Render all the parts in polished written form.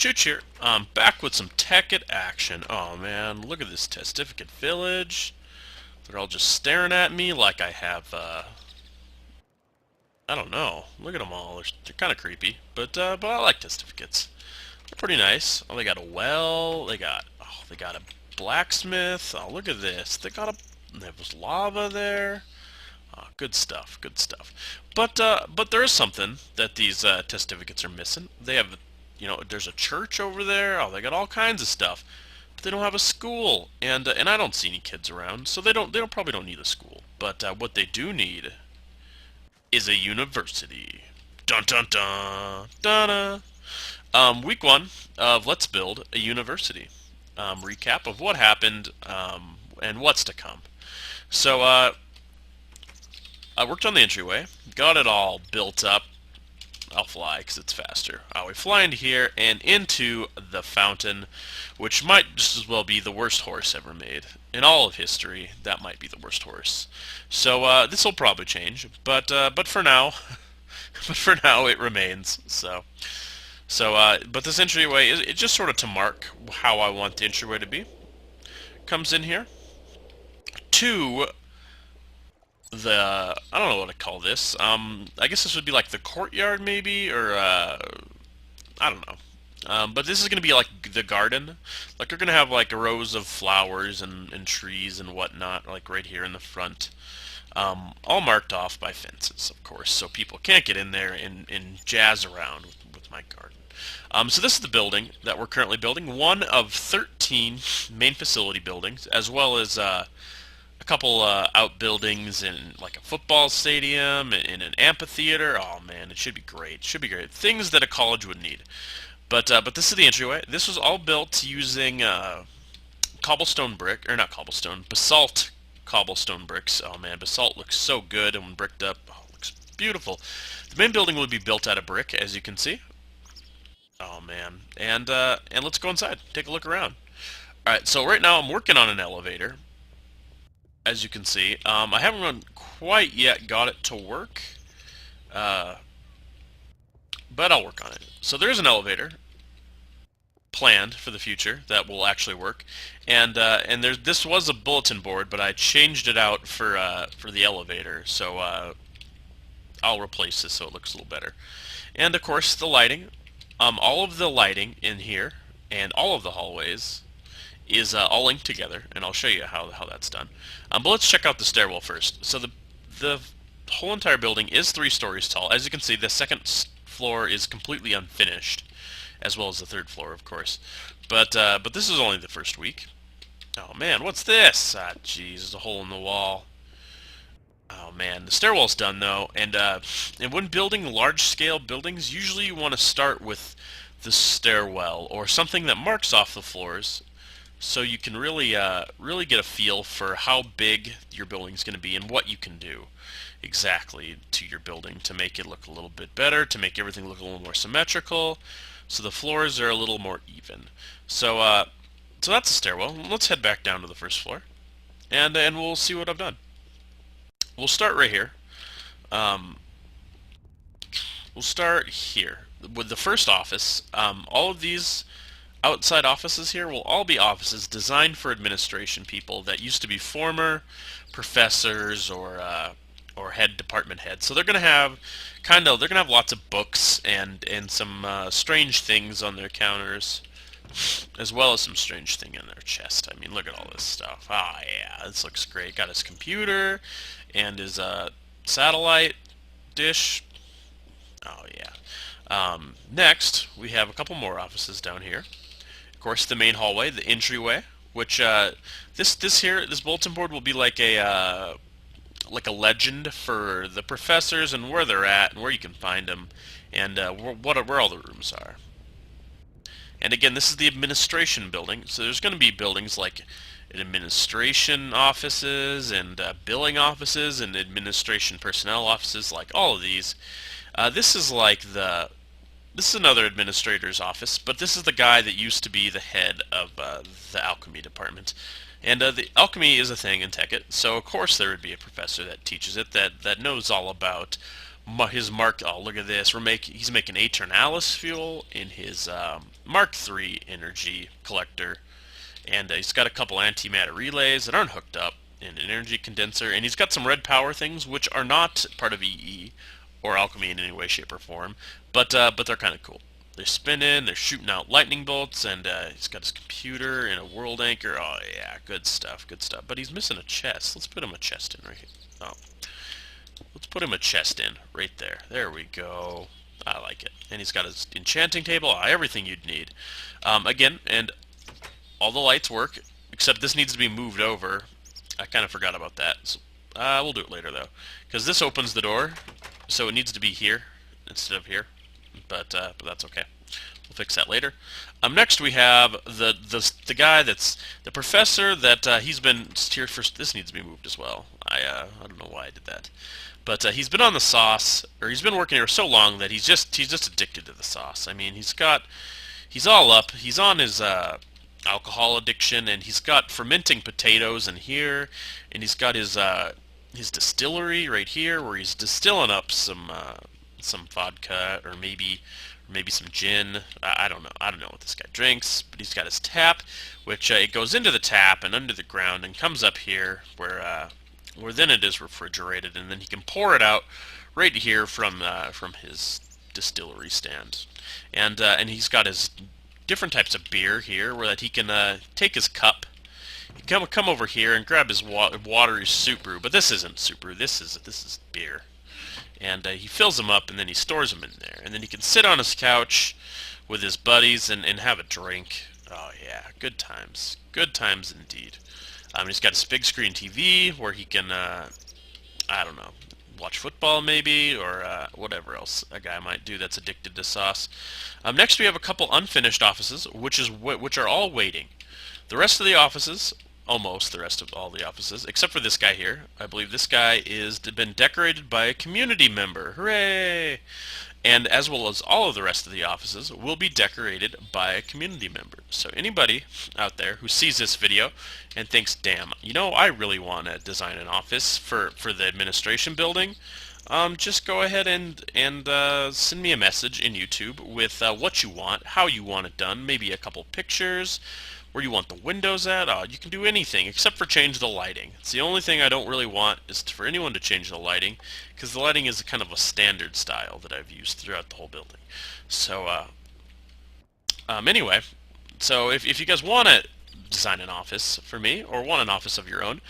Chooch here. I'm back with some Tekkit action. Oh man, look at this testificate village. They're all just staring at me like I have, I don't know. Look at them all. They're kind of creepy, but I like testificates. They're pretty nice. Oh, they got a well. They got a blacksmith. Oh, look at this. There was lava there. Oh, good stuff, good stuff. But there is something that these testificates are missing. They have, there's a church over there. Oh, they got all kinds of stuff, but they don't have a school, and I don't see any kids around, so they don't probably don't need a school. But what they do need is a university. Dun dun dun dun. Dun. Week one of Let's Build a University. Recap of what happened and what's to come. So I worked on the entryway, got it all built up. I'll fly because it's faster. We fly into here and into the fountain, which might just as well be the worst horse ever made. In all of history, that might be the worst horse. So this will probably change, but for now, but for now it remains. But this entryway is it just sort of to mark how I want the entryway to be. Comes in here to I don't know what to call this. I guess this would be like the courtyard maybe, or I don't know. But this is gonna be like the garden. Like they're gonna have like rows of flowers and trees and whatnot, like right here in the front. All marked off by fences, of course, so people can't get in there and jazz around with my garden. So this is the building that we're currently building, one of 13 main facility buildings, as well as a couple outbuildings in like a football stadium, in an amphitheater. Oh man, it should be great. It should be great. Things that a college would need. But this is the entryway. This was all built using cobblestone brick, or not cobblestone, basalt cobblestone bricks. Oh man, basalt looks so good and when bricked up. Oh, it looks beautiful. The main building will be built out of brick, as you can see. Oh man, and let's go inside. Take a look around. All right, so right now I'm working on an elevator, as you can see. I haven't quite yet got it to work, uh, but I'll work on it. So there's an elevator planned for the future that will actually work, and this was a bulletin board, but I changed it out for the elevator. So I'll replace this so it looks a little better. And of course the lighting, all of the lighting in here and all of the hallways is all linked together, and I'll show you how that's done. But let's check out the stairwell first. So the whole entire building is 3 stories tall. As you can see, the second floor is completely unfinished, as well as the third floor, of course. But this is only the first week. Oh man, what's this? Ah, jeez, there's a hole in the wall. Oh man, the stairwell's done though, and when building large-scale buildings, usually you want to start with the stairwell or something that marks off the floors, so you can really get a feel for how big your building's going to be and what you can do exactly to your building to make it look a little bit better, to make everything look a little more symmetrical, so the floors are a little more even. So that's the stairwell. Let's head back down to the first floor, and we'll see what I've done. We'll start right here. Um, we'll start here with the first office. All of these outside offices here will all be offices designed for administration people that used to be former professors or head department heads. So they're gonna have lots of books and some strange things on their counters, as well as some strange thing in their chest. I mean, look at all this stuff. Ah, yeah, this looks great. Got his computer and his satellite dish. Oh yeah. Next, we have a couple more offices down here. Of course, the main hallway, the entryway, which this bulletin board will be like a legend for the professors and where they're at and where you can find them, and where all the rooms are. And again, this is the administration building, so there's going to be buildings like administration offices and billing offices and administration personnel offices, like all of these. This is another administrator's office, but this is the guy that used to be the head of the alchemy department. And the alchemy is a thing in Tekkit, so of course there would be a professor that teaches it that knows all about his Mark. Oh, look at this. He's making Aeternalis fuel in his Mark III energy collector, and he's got a couple antimatter relays that aren't hooked up, and an energy condenser, and he's got some red power things which are not part of EE or alchemy in any way, shape, or form, but they're kind of cool. They're spinning, they're shooting out lightning bolts, and he's got his computer and a world anchor. Oh yeah, good stuff, good stuff. But he's missing a chest. Let's put him a chest in right here. Oh, let's put him a chest in right there. There we go. I like it. And he's got his enchanting table. Everything you'd need. Again, and all the lights work, except this needs to be moved over. I kind of forgot about that. So, we'll do it later, though. Because this opens the door, so it needs to be here instead of here. But that's okay. We'll fix that later. Next we have the guy that's the professor that he's been here for. This needs to be moved as well. I don't know why I did that, but he's been on the sauce, or he's been working here so long that he's just addicted to the sauce. I mean, he's all up. He's on his alcohol addiction, and he's got fermenting potatoes in here, and he's got his distillery right here where he's distilling up some vodka or maybe some gin. I don't know. I don't know what this guy drinks, but he's got his tap, which it goes into the tap and under the ground and comes up here where then it is refrigerated, and then he can pour it out right here from his distillery stand, and he's got his different types of beer here where that he can take his cup. He can come over here and grab his watery soup brew, but this isn't soup brew. This is beer. And he fills them up, and then he stores them in there. And then he can sit on his couch with his buddies and have a drink. Oh, yeah, good times. Good times indeed. He's got his big screen TV where he can, I don't know, watch football maybe, or whatever else a guy might do that's addicted to sauce. Next we have a couple unfinished offices, which are all waiting. The rest of the offices, almost the rest of all the offices, except for this guy here. I believe this guy is been decorated by a community member. Hooray! And as well as all of the rest of the offices will be decorated by a community member. So anybody out there who sees this video and thinks, damn, you know, I really want to design an office for the administration building, just go ahead and send me a message in YouTube with what you want, how you want it done, maybe a couple pictures, where you want the windows at. You can do anything except for change the lighting. It's the only thing I don't really want is for anyone to change the lighting, because the lighting is kind of a standard style that I've used throughout the whole building. So anyway, so if you guys want to design an office for me or want an office of your own,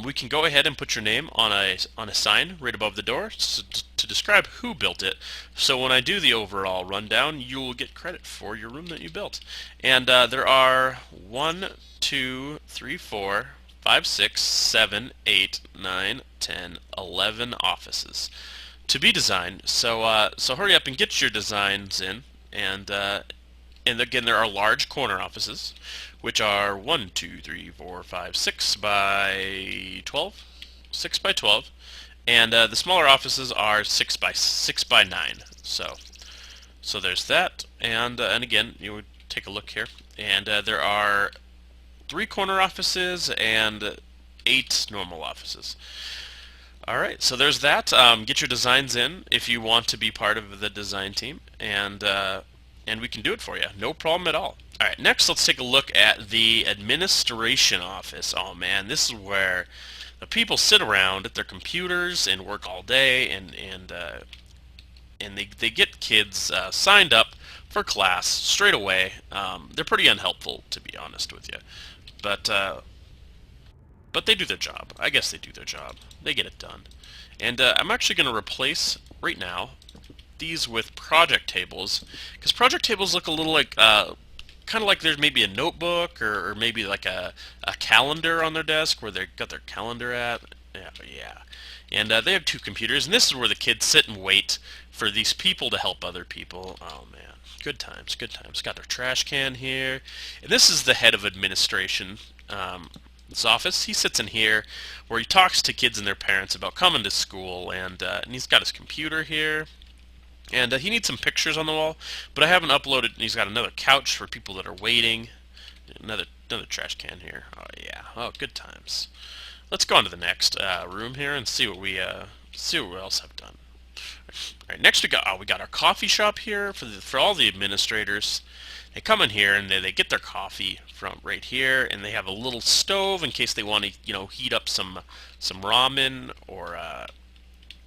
we can go ahead and put your name on a sign right above the door to describe who built it. So when I do the overall rundown, you will get credit for your room that you built. And there are 1, 2, 3, 4, 5, 6, 7, 8, 9, 10, 11 offices to be designed. So so hurry up and get your designs in. And again, there are large corner offices, which are 1, 2, 3, 4, 5, 6 by 12, 6 by 12, and the smaller offices are 6 by 9. So there's that, and again, you would take a look here, and there are 3 corner offices and 8 normal offices. Alright, so there's that. Get your designs in if you want to be part of the design team, and we can do it for you. No problem at all. Alright, next let's take a look at the administration office. Oh man, this is where the people sit around at their computers and work all day, and they get kids signed up for class straight away. They're pretty unhelpful, to be honest with you. But they do their job. I guess they do their job. They get it done. And I'm actually going to replace, right now, these with project tables, because project tables look a little like, kind of like there's maybe a notebook or maybe like a calendar on their desk where they got their calendar at. Yeah. And they have 2 computers, and this is where the kids sit and wait for these people to help other people. Oh man, good times, good times. Got their trash can here, and this is the head of administration. This office, he sits in here where he talks to kids and their parents about coming to school, and he's got his computer here. And he needs some pictures on the wall, but I haven't uploaded. He's got another couch for people that are waiting. Another trash can here. Oh yeah. Oh, good times. Let's go on to the next room here and see what we else have done. All right, next we got our coffee shop here for all the administrators. They come in here and they get their coffee from right here, and they have a little stove in case they want to heat up some ramen or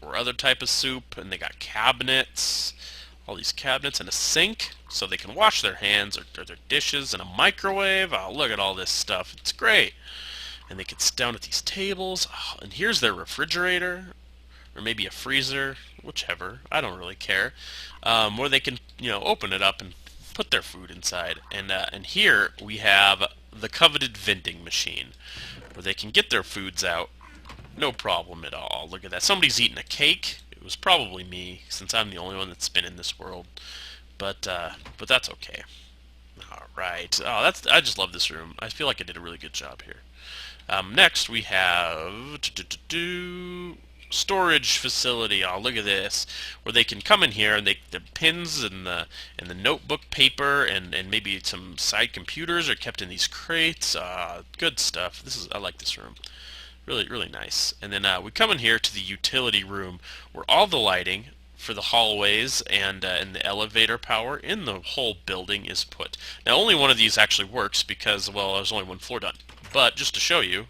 other type of soup. And they got cabinets, all these cabinets, and a sink so they can wash their hands or their dishes, and a microwave. Oh, look at all this stuff. It's great. And they can sit down at these tables. Oh, and here's their refrigerator, or maybe a freezer, whichever. I don't really care. Where they can, open it up and put their food inside. And here we have the coveted vending machine, where they can get their foods out, no problem at all. Look at that. Somebody's eating a cake. It was probably me, since I'm the only one that's been in this world. But that's okay. All right. Oh, I just love this room. I feel like I did a really good job here. Next, we have storage facility. Oh, look at this, where they can come in here and the pins and the notebook paper and maybe some side computers are kept in these crates. Good stuff. I like this room. Really, really nice. And then we come in here to the utility room, where all the lighting for the hallways and the elevator power in the whole building is put. Now, only one of these actually works because, well, there's only one floor done. But just to show you,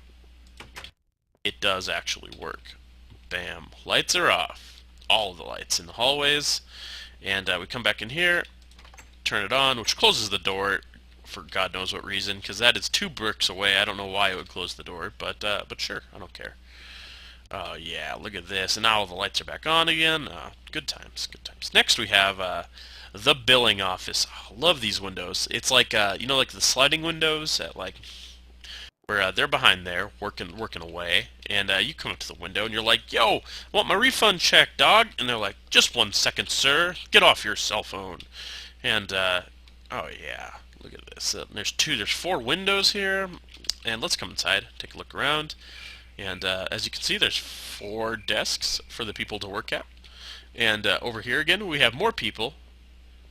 it does actually work. Bam. Lights are off. All of the lights in the hallways. And we come back in here, turn it on, which closes the door for God knows what reason, because that is 2 bricks away. I don't know why it would close the door, but sure, I don't care. Oh yeah, look at this, and now all the lights are back on again. Good times, good times. Next we have the billing office. Oh, love these windows. It's like like the sliding windows at where they're behind there working away, and you come up to the window and you're like, "Yo, I want my refund check, dog," and they're like, "Just 1 second, sir. Get off your cell phone." And oh yeah. Look at this. There's 4 windows here, and let's come inside, take a look around. And as you can see, there's 4 desks for the people to work at. And over here again, we have more people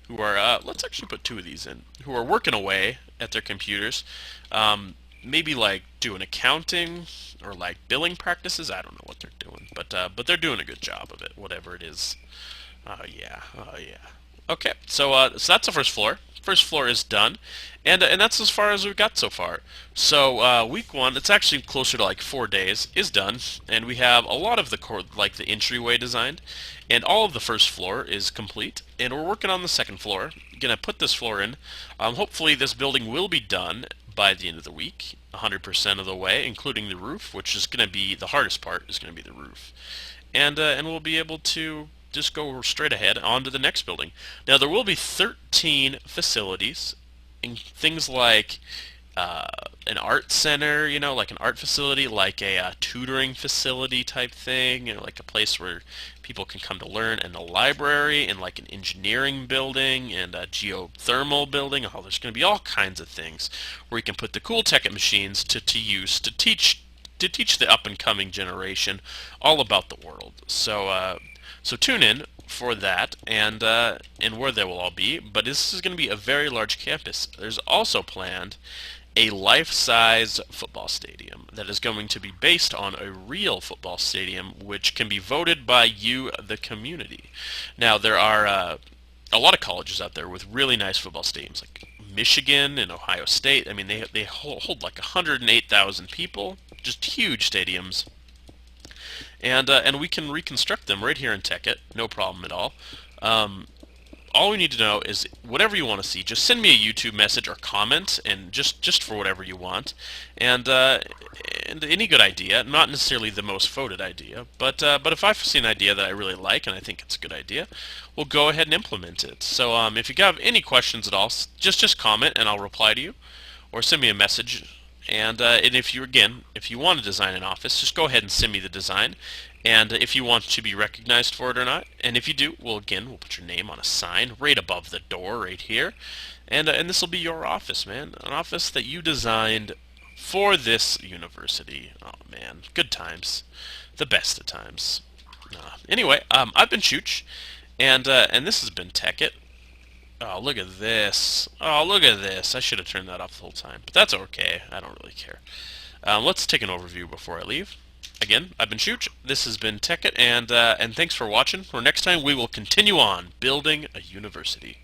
who are. Let's actually put 2 of these in, who are working away at their computers. Maybe like doing accounting or like billing practices. I don't know what they're doing, but they're doing a good job of it, whatever it is. Oh yeah, oh yeah. Okay, so that's the first floor. First floor is done, and that's as far as we've got so far. So week 1, it's actually closer to like 4 days, is done, and we have a lot of the like the entryway designed, and all of the first floor is complete, and we're working on the second floor. Gonna put this floor in. Hopefully, this building will be done by the end of the week, 100% of the way, including the roof, which is gonna be the hardest part. Is gonna be the roof, and we'll be able to just go straight ahead on to the next building. Now, there will be 13 facilities, and things like an art center, like an art facility, like a tutoring facility type thing, like a place where people can come to learn, and a library, and like an engineering building, and a geothermal building. Oh, there's going to be all kinds of things where you can put the cool tech machines to use to teach the up and coming generation all about the world. So tune in for that and where they will all be. But this is going to be a very large campus. There's also planned a life-size football stadium that is going to be based on a real football stadium, which can be voted by you, the community. Now, there are a lot of colleges out there with really nice football stadiums, like Michigan and Ohio State. I mean, they hold like 108,000 people, just huge stadiums. And we can reconstruct them right here in TechIt, no problem at all. All we need to know is whatever you want to see. Just send me a YouTube message or comment, and just for whatever you want, and any good idea. Not necessarily the most voted idea, but if I see an idea that I really like and I think it's a good idea, we'll go ahead and implement it. So if you have any questions at all, just comment and I'll reply to you, or send me a message. And if you want to design an office, just go ahead and send me the design. And if you want to be recognized for it or not, and if you do, we'll put your name on a sign right above the door right here. And this will be your office, man. An office that you designed for this university. Oh, man. Good times. The best of times. Anyway, I've been Chooch, and this has been TechIt. Oh, look at this. Oh, look at this. I should have turned that off the whole time. But that's okay. I don't really care. Let's take an overview before I leave. Again, I've been Shooch. This has been Tekkit, and thanks for watching. For next time, we will continue on building a university.